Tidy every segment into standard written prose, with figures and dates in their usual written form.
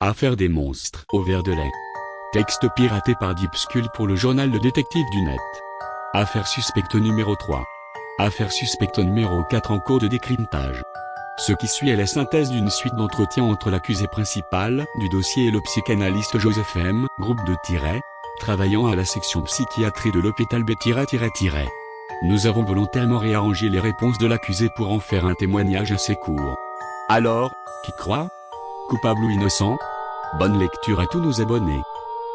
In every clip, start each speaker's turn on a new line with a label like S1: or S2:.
S1: Affaire des monstres au verre de lait. Texte piraté par Deepskull pour le journal Le Détective du Net. Affaire suspecte numéro 3. Affaire suspecte numéro 4 en cours de décryptage. Ce qui suit est la synthèse d'une suite d'entretiens entre l'accusé principal du dossier et le psychanalyste Joseph M., groupe de travaillant à la section psychiatrie de l'hôpital B-. Nous avons volontairement réarrangé les réponses de l'accusé pour en faire un témoignage assez court. Alors, qui croit? Coupable ou innocent? Bonne lecture à tous nos abonnés.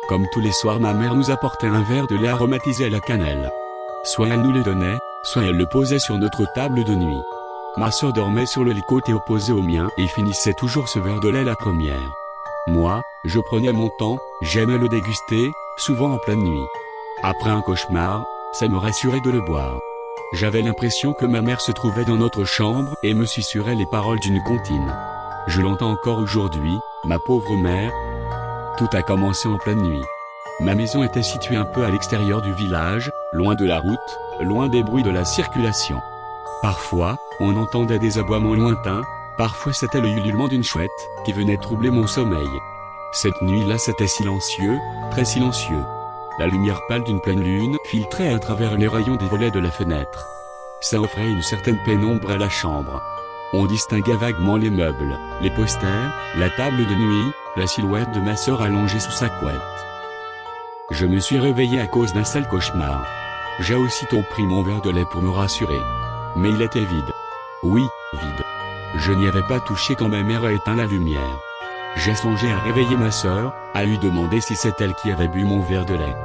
S1: Comme tous les soirs, ma mère nous apportait un verre de lait aromatisé à la cannelle. Soit elle nous le donnait, soit elle le posait sur notre table de nuit. Ma sœur dormait sur le lit côté opposé au mien et finissait toujours ce verre de lait la première. Moi, je prenais mon temps, j'aimais le déguster, souvent en pleine nuit. Après un cauchemar, ça me rassurait de le boire. J'avais l'impression que ma mère se trouvait dans notre chambre et me susurrait les paroles d'une comptine. Je l'entends encore aujourd'hui, ma pauvre mère. Tout a commencé en pleine nuit. Ma maison était située un peu à l'extérieur du village, loin de la route, loin des bruits de la circulation. Parfois, on entendait des aboiements lointains, parfois c'était le ululement d'une chouette, qui venait troubler mon sommeil. Cette nuit-là c'était silencieux, très silencieux. La lumière pâle d'une pleine lune filtrait à travers les rayons des volets de la fenêtre. Ça offrait une certaine pénombre à la chambre. On distinguait vaguement les meubles, les posters, la table de nuit, la silhouette de ma sœur allongée sous sa couette. Je me suis réveillé à cause d'un sale cauchemar. J'ai aussitôt pris mon verre de lait pour me rassurer. Mais il était vide. Oui, vide. Je n'y avais pas touché quand ma mère a éteint la lumière. J'ai songé à réveiller ma sœur, à lui demander si c'est elle qui avait bu mon verre de lait.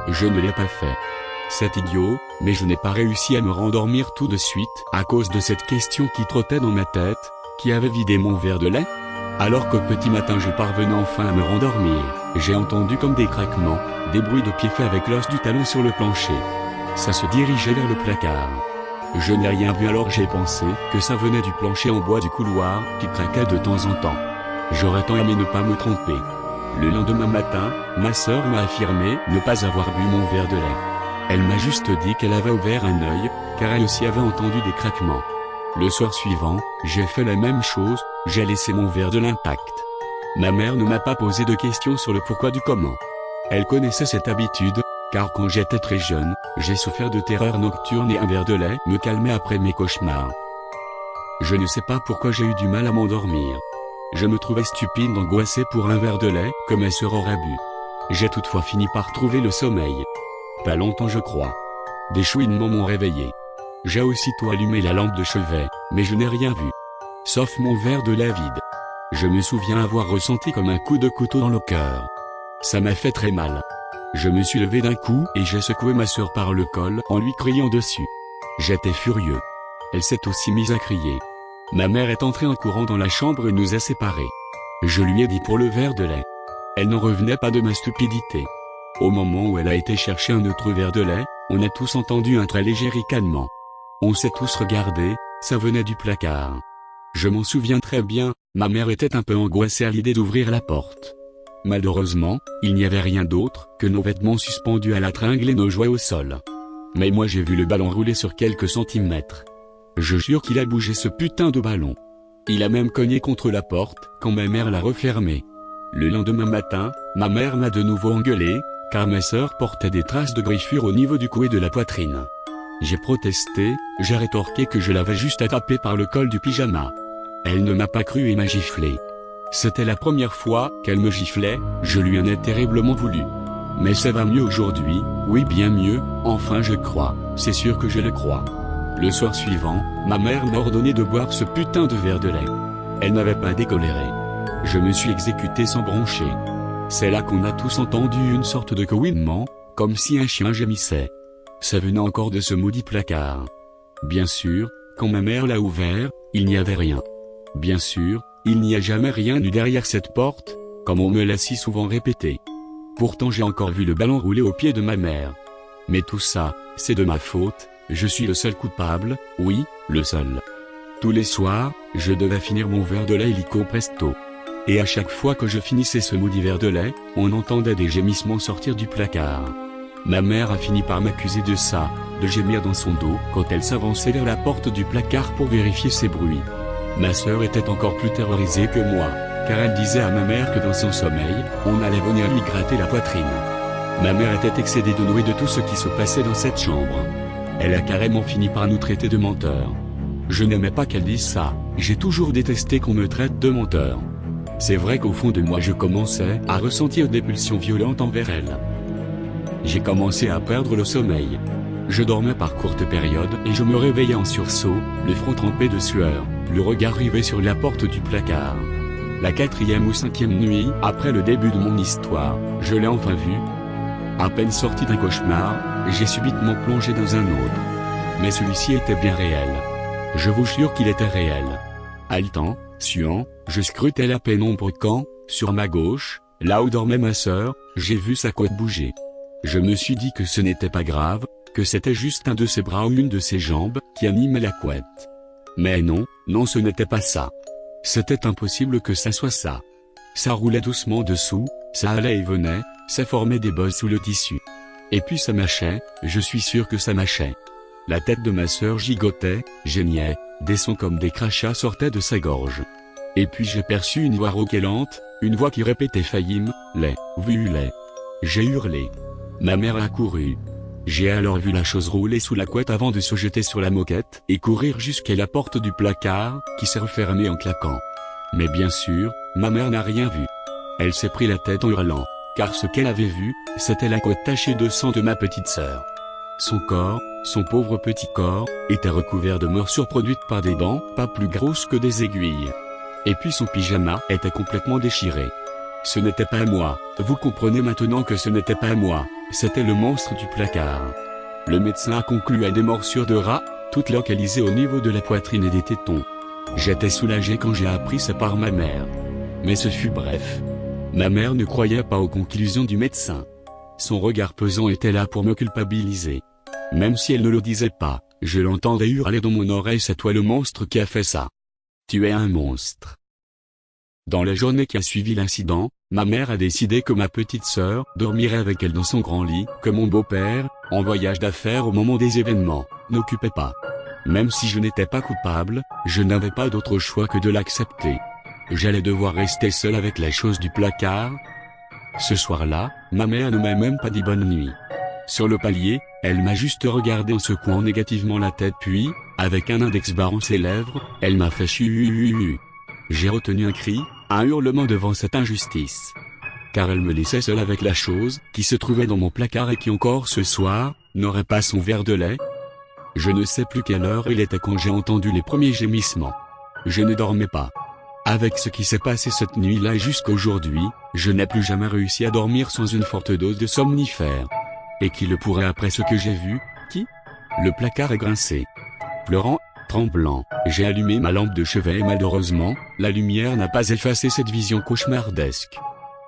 S1: Je ne l'ai pas fait. C'est idiot, mais je n'ai pas réussi à me rendormir tout de suite à cause de cette question qui trottait dans ma tête: qui avait vidé mon verre de lait? Alors qu'au petit matin je parvenais enfin à me rendormir, j'ai entendu comme des craquements, des bruits de pieds faits avec l'os du talon sur le plancher. Ça se dirigeait vers le placard. Je n'ai rien vu alors j'ai pensé que ça venait du plancher en bois du couloir qui craquait de temps en temps. J'aurais tant aimé ne pas me tromper. Le lendemain matin, ma sœur m'a affirmé ne pas avoir bu mon verre de lait. Elle m'a juste dit qu'elle avait ouvert un œil, car elle aussi avait entendu des craquements. Le soir suivant, j'ai fait la même chose, j'ai laissé mon verre de lait intact. Ma mère ne m'a pas posé de questions sur le pourquoi du comment. Elle connaissait cette habitude, car quand j'étais très jeune, j'ai souffert de terreurs nocturnes et un verre de lait me calmait après mes cauchemars. Je ne sais pas pourquoi j'ai eu du mal à m'endormir. Je me trouvais stupide d'angoisser pour un verre de lait que ma sœur aurait bu. J'ai toutefois fini par trouver le sommeil. Pas longtemps je crois. Des chouinements m'ont réveillé. J'ai aussitôt allumé la lampe de chevet, mais je n'ai rien vu. Sauf mon verre de lait vide. Je me souviens avoir ressenti comme un coup de couteau dans le cœur. Ça m'a fait très mal. Je me suis levé d'un coup et j'ai secoué ma sœur par le col en lui criant dessus. J'étais furieux. Elle s'est aussi mise à crier. Ma mère est entrée en courant dans la chambre et nous a séparés. Je lui ai dit pour le verre de lait. Elle n'en revenait pas de ma stupidité. Au moment où elle a été chercher un autre verre de lait, on a tous entendu un très léger ricanement. On s'est tous regardés, ça venait du placard. Je m'en souviens très bien, ma mère était un peu angoissée à l'idée d'ouvrir la porte. Malheureusement, il n'y avait rien d'autre que nos vêtements suspendus à la tringle et nos jouets au sol. Mais moi j'ai vu le ballon rouler sur quelques centimètres. Je jure qu'il a bougé ce putain de ballon. Il a même cogné contre la porte quand ma mère l'a refermé. Le lendemain matin, ma mère m'a de nouveau engueulé, car ma sœur portait des traces de griffures au niveau du cou et de la poitrine. J'ai protesté, j'ai rétorqué que je l'avais juste attrapée par le col du pyjama. Elle ne m'a pas cru et m'a giflé. C'était la première fois qu'elle me giflait, je lui en ai terriblement voulu. Mais ça va mieux aujourd'hui, oui bien mieux, enfin je crois, c'est sûr que je le crois. Le soir suivant, ma mère m'a ordonné de boire ce putain de verre de lait. Elle n'avait pas décoléré. Je me suis exécuté sans broncher. C'est là qu'on a tous entendu une sorte de couinement, comme si un chien gémissait. Ça venait encore de ce maudit placard. Bien sûr, quand ma mère l'a ouvert, il n'y avait rien. Bien sûr, il n'y a jamais rien eu derrière cette porte, comme on me l'a si souvent répété. Pourtant j'ai encore vu le ballon rouler au pied de ma mère. Mais tout ça, c'est de ma faute, je suis le seul coupable, oui, le seul. Tous les soirs, je devais finir mon verre de lait illico presto. Et à chaque fois que je finissais ce maudit verre de lait, on entendait des gémissements sortir du placard. Ma mère a fini par m'accuser de ça, de gémir dans son dos quand elle s'avançait vers la porte du placard pour vérifier ces bruits. Ma sœur était encore plus terrorisée que moi, car elle disait à ma mère que dans son sommeil, on allait venir lui gratter la poitrine. Ma mère était excédée de nous et de tout ce qui se passait dans cette chambre. Elle a carrément fini par nous traiter de menteurs. Je n'aimais pas qu'elle dise ça, j'ai toujours détesté qu'on me traite de menteur. C'est vrai qu'au fond de moi je commençais à ressentir des pulsions violentes envers elle. J'ai commencé à perdre le sommeil. Je dormais par courtes périodes et je me réveillais en sursaut, le front trempé de sueur, le regard rivé sur la porte du placard. La 4e ou 5e nuit, après le début de mon histoire, je l'ai enfin vue. À peine sorti d'un cauchemar, j'ai subitement plongé dans un autre. Mais celui-ci était bien réel. Je vous jure qu'il était réel. Haletant, suant, je scrutais la pénombre quand, sur ma gauche, là où dormait ma sœur, j'ai vu sa couette bouger. Je me suis dit que ce n'était pas grave, que c'était juste un de ses bras ou une de ses jambes qui animait la couette. Mais non, non, ce n'était pas ça. C'était impossible que ça soit ça. Ça roulait doucement dessous, ça allait et venait, ça formait des bosses sous le tissu. Et puis ça mâchait, je suis sûr que ça mâchait. La tête de ma sœur gigotait, geignait, des sons comme des crachats sortaient de sa gorge. Et puis j'ai perçu une voix roquelante, une voix qui répétait faillim, lait, vu lait. J'ai hurlé. Ma mère a couru. J'ai alors vu la chose rouler sous la couette avant de se jeter sur la moquette et courir jusqu'à la porte du placard, qui s'est refermée en claquant. Mais bien sûr, ma mère n'a rien vu. Elle s'est pris la tête en hurlant, car ce qu'elle avait vu, c'était la couette tachée de sang de ma petite sœur. Son corps, son pauvre petit corps, était recouvert de morsures produites par des dents, pas plus grosses que des aiguilles. Et puis son pyjama était complètement déchiré. Ce n'était pas moi, vous comprenez maintenant que ce n'était pas moi, c'était le monstre du placard. Le médecin a conclu à des morsures de rat, toutes localisées au niveau de la poitrine et des tétons. J'étais soulagé quand j'ai appris ça par ma mère. Mais ce fut bref. Ma mère ne croyait pas aux conclusions du médecin. Son regard pesant était là pour me culpabiliser. Même si elle ne le disait pas, je l'entendais hurler dans mon oreille: c'est toi le monstre qui a fait ça. Tu es un monstre. Dans la journée qui a suivi l'incident, ma mère a décidé que ma petite sœur dormirait avec elle dans son grand lit, que mon beau-père, en voyage d'affaires au moment des événements, n'occupait pas. Même si je n'étais pas coupable, je n'avais pas d'autre choix que de l'accepter. J'allais devoir rester seul avec la chose du placard. Ce soir-là, ma mère ne m'a même pas dit bonne nuit. Sur le palier, elle m'a juste regardé en secouant négativement la tête puis, avec un index barrant ses lèvres, elle m'a fait chuhuhuhu. J'ai retenu un cri, un hurlement devant cette injustice. Car elle me laissait seule avec la chose qui se trouvait dans mon placard et qui encore ce soir, n'aurait pas son verre de lait. Je ne sais plus quelle heure il était quand j'ai entendu les premiers gémissements. Je ne dormais pas. Avec ce qui s'est passé cette nuit-là et jusqu'aujourd'hui, je n'ai plus jamais réussi à dormir sans une forte dose de somnifère. Et qui le pourrait après ce que j'ai vu, qui? Le placard est grincé. Pleurant, tremblant, j'ai allumé ma lampe de chevet et malheureusement, la lumière n'a pas effacé cette vision cauchemardesque.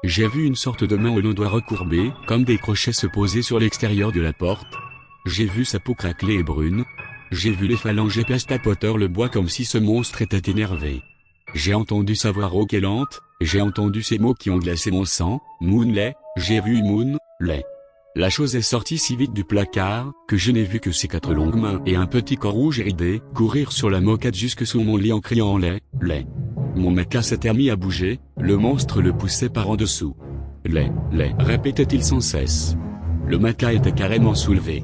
S1: J'ai vu une sorte de main aux longs doigts recourbés, comme des crochets se poser sur l'extérieur de la porte. J'ai vu sa peau craquelée et brune. J'ai vu les phalanges épaisses tapoter le bois comme si ce monstre était énervé. J'ai entendu sa voix roquelante, j'ai entendu ces mots qui ont glacé mon sang, Moon lait, j'ai vu Moon, lait. La chose est sortie si vite du placard, que je n'ai vu que ses 4 longues mains et un petit corps rouge et ridé, courir sur la moquette jusque sous mon lit en criant lait, lait. Mon matelas s'était mis à bouger, le monstre le poussait par en dessous. Lait, répétait-il sans cesse. Le matelas était carrément soulevé.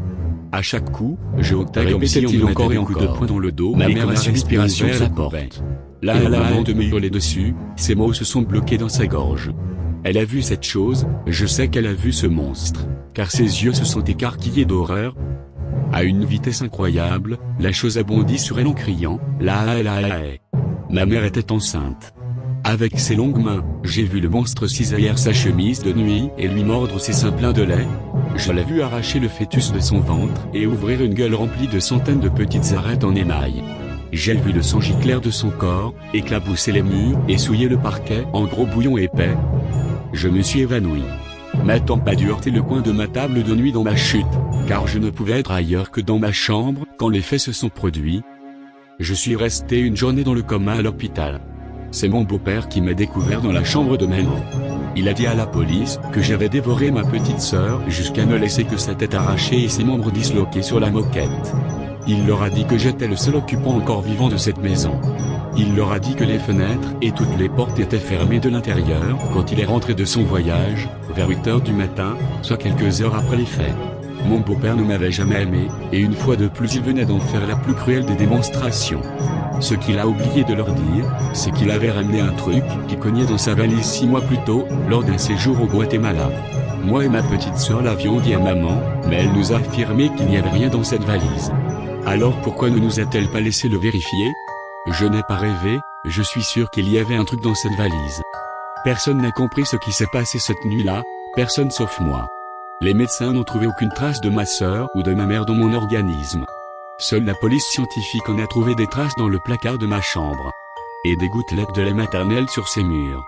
S1: À chaque coup, je ôtais comme si on me mettait un coup de poing dans le dos, ma mère a respiration à la porte. Là, avant de me hurler dessus, ses mots se sont bloqués dans sa gorge. Elle a vu cette chose, je sais qu'elle a vu ce monstre, car ses yeux se sont écarquillés d'horreur. À une vitesse incroyable, la chose a bondi sur elle en criant, là. Ma mère était enceinte. Avec ses longues mains, j'ai vu le monstre cisailler sa chemise de nuit et lui mordre ses seins pleins de lait. Je l'ai vu arracher le fœtus de son ventre et ouvrir une gueule remplie de centaines de petites arêtes en émail. J'ai vu le sang gicler de son corps, éclabousser les murs et souiller le parquet en gros bouillon épais. Je me suis évanoui. M'attends pas dû heurter le coin de ma table de nuit dans ma chute, car je ne pouvais être ailleurs que dans ma chambre quand les faits se sont produits. Je suis resté une journée dans le coma à l'hôpital. C'est mon beau-père qui m'a découvert dans la chambre de Manon. Il a dit à la police que j'avais dévoré ma petite sœur jusqu'à ne laisser que sa tête arrachée et ses membres disloqués sur la moquette. Il leur a dit que j'étais le seul occupant encore vivant de cette maison. Il leur a dit que les fenêtres et toutes les portes étaient fermées de l'intérieur quand il est rentré de son voyage, vers 8 heures du matin, soit quelques heures après les faits. Mon beau-père ne m'avait jamais aimé, et une fois de plus il venait d'en faire la plus cruelle des démonstrations. Ce qu'il a oublié de leur dire, c'est qu'il avait ramené un truc qui cognait dans sa valise 6 mois plus tôt, lors d'un séjour au Guatemala. Moi et ma petite sœur l'avions dit à maman, mais elle nous a affirmé qu'il n'y avait rien dans cette valise. Alors pourquoi ne nous a-t-elle pas laissé le vérifier? Je n'ai pas rêvé, je suis sûr qu'il y avait un truc dans cette valise. Personne n'a compris ce qui s'est passé cette nuit-là, personne sauf moi. Les médecins n'ont trouvé aucune trace de ma sœur ou de ma mère dans mon organisme. Seule la police scientifique en a trouvé des traces dans le placard de ma chambre. Et des gouttelettes de lait maternel sur ses murs.